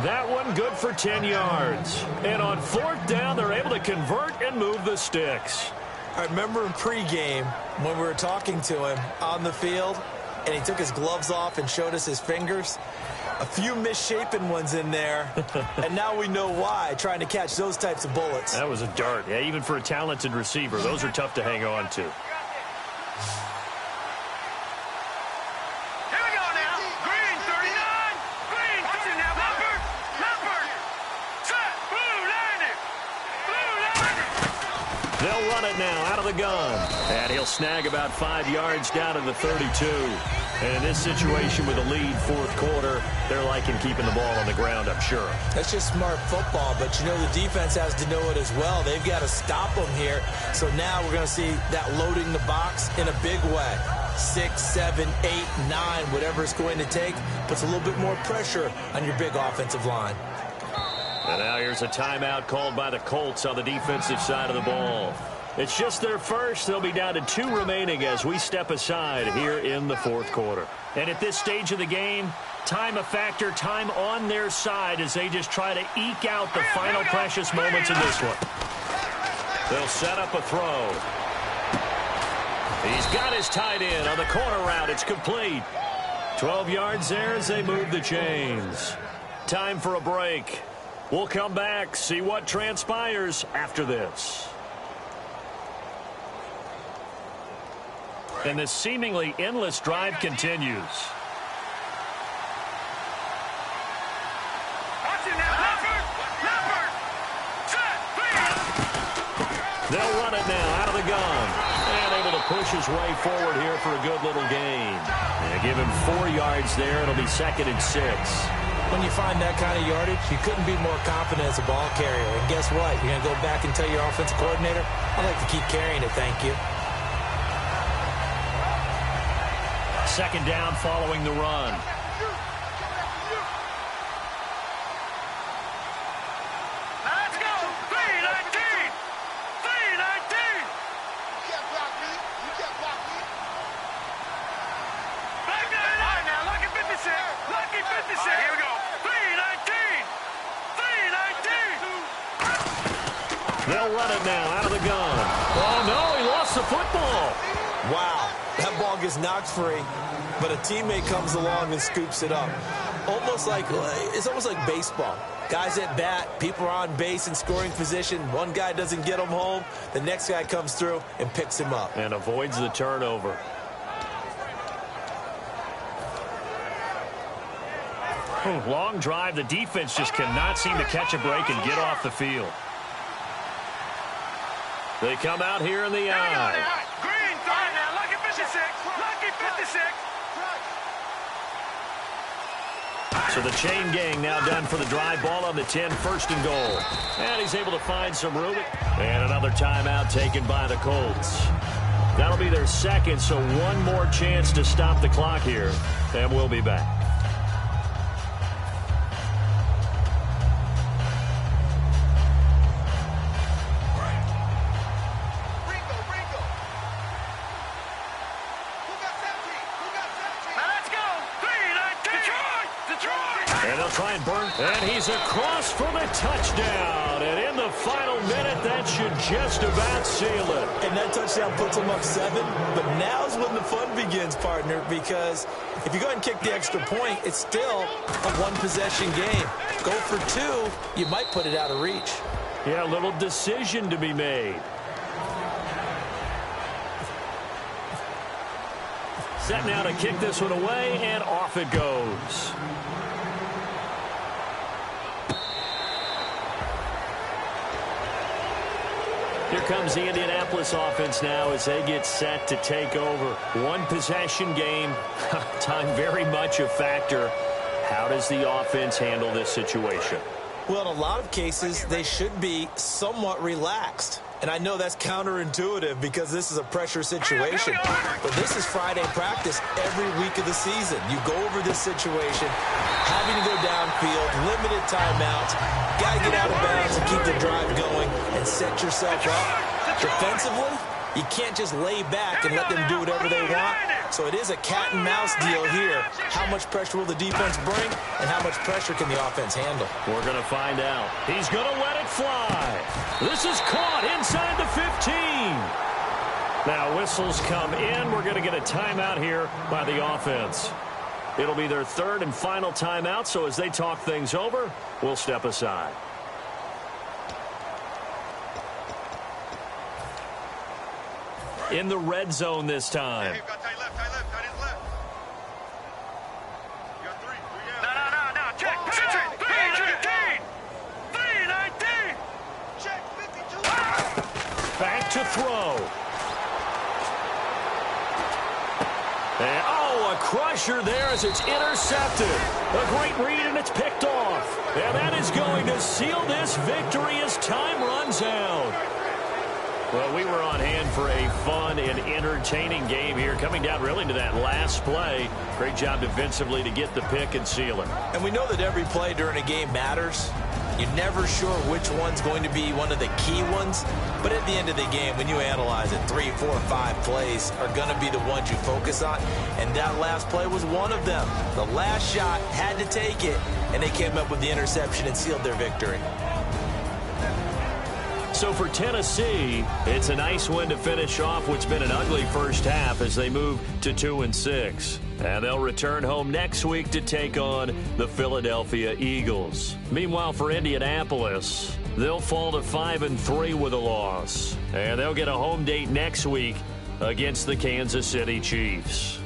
[SPEAKER 2] That one good for 10 yards. And on fourth down, they're able to convert and move the sticks.
[SPEAKER 3] I remember in pregame when we were talking to him on the field, and he took his gloves off and showed us his fingers. A few misshapen ones in there, and now we know why, trying to catch those types of bullets.
[SPEAKER 2] That was a dart. Yeah, even for a talented receiver, those are tough to hang on to.
[SPEAKER 4] Here we go now. Green, 39. Green, watch it now. Leopard. Set. Blue landed.
[SPEAKER 2] They'll run it now out of the gun. And he'll snag about 5 yards down to the 32. And in this situation with a lead fourth quarter, they're liking keeping the ball on the ground, I'm sure.
[SPEAKER 3] That's just smart football, but you know the defense has to know it as well. They've got to stop them here. So now we're going to see that loading the box in a big way. 6, 7, 8, 9, whatever it's going to take, puts a little bit more pressure on your big offensive line.
[SPEAKER 2] And now here's a timeout called by the Colts on the defensive side of the ball. It's just their first. They'll be down to 2 remaining as we step aside here in the fourth quarter. And at this stage of the game, time a factor, time on their side as they just try to eke out the final precious moments in this one. They'll set up a throw. He's got his tight end on the corner route. It's complete. 12 yards there as they move the chains. Time for a break. We'll come back, see what transpires after this. And this seemingly endless drive continues. They'll run it now out of the gun. And able to push his way forward here for a good little gain. And give him 4 yards there. It'll be 2nd and 6.
[SPEAKER 3] When you find that kind of yardage, you couldn't be more confident as a ball carrier. And guess what? You're going to go back and tell your offensive coordinator, I'd like to keep carrying it, thank you.
[SPEAKER 2] 2nd down following the run.
[SPEAKER 4] Let's go! 3-19! 3-19! You can't block me. You can't block me. Back to the line now. Lucky 56. Lucky 56. Here we go. 3-19. 3-19.
[SPEAKER 2] They'll run it now out of the gun. Oh, no, he lost the football.
[SPEAKER 3] Wow, that ball gets knocked free, but a teammate comes along and scoops it up. It's almost like baseball. Guys at bat, people are on base in scoring position. One guy doesn't get him home. The next guy comes through and picks him up.
[SPEAKER 2] And avoids the turnover. Long drive. The defense just cannot seem to catch a break and get off the field. They come out here in the eye.
[SPEAKER 4] Green, third now. Lucky 56. Lucky 56.
[SPEAKER 2] So the chain gang now done for the drive. Ball on the 10, 1st and goal. And he's able to find some room. And another timeout taken by the Colts. That'll be their 2nd, so one more chance to stop the clock here. And we'll be back. Try and burn. And he's across for the touchdown. And in the final minute, that should just about seal it.
[SPEAKER 3] And that touchdown puts him up 7. But now's when the fun begins, partner, because if you go ahead and kick the extra point, it's still a one-possession game. Go for 2, you might put it out of reach.
[SPEAKER 2] Yeah, a little decision to be made. Set now to kick this one away, and off it goes. Here comes the Indianapolis offense now as they get set to take over. One possession game. Time very much a factor. How does the offense handle this situation?
[SPEAKER 3] Well, in a lot of cases, they should be somewhat relaxed. And I know that's counterintuitive because this is a pressure situation. But this is Friday practice every week of the season. You go over this situation, having to go downfield, limited timeouts, got to get out of bounds and keep the drive going and set yourself up. Defensively, you can't just lay back and let them do whatever they want. So it is a cat and mouse deal here. How much pressure will the defense bring and how much pressure can the offense handle?
[SPEAKER 2] We're going to find out. He's going to let it fly. This is caught inside the 15. Now whistles come in. We're going to get a timeout here by the offense. It'll be their 3rd and final timeout, so as they talk things over, we'll step aside. In the red zone this time.
[SPEAKER 4] Hey, got tight left, tight left. You got 3. No. Check. 3-19. 3-19. Check. 52.
[SPEAKER 2] Back to throw. And, a crusher there as it's intercepted. A great read, and it's picked off. And that is going to seal this victory as time runs out. Well, we were on hand for a fun and entertaining game here, coming down really to that last play. Great job defensively to get the pick and seal it.
[SPEAKER 3] And we know that every play during a game matters, You're never sure which one's going to be one of the key ones, but at the end of the game, when you analyze it, 3, 4, 5 plays are going to be the ones you focus on, and that last play was one of them. The last shot had to take it, and they came up with the interception and sealed their victory.
[SPEAKER 2] So for Tennessee, it's a nice win to finish off what's been an ugly first half as they move to 2-6. And they'll return home next week to take on the Philadelphia Eagles. Meanwhile, for Indianapolis, they'll fall to 5-3 with a loss. And they'll get a home date next week against the Kansas City Chiefs.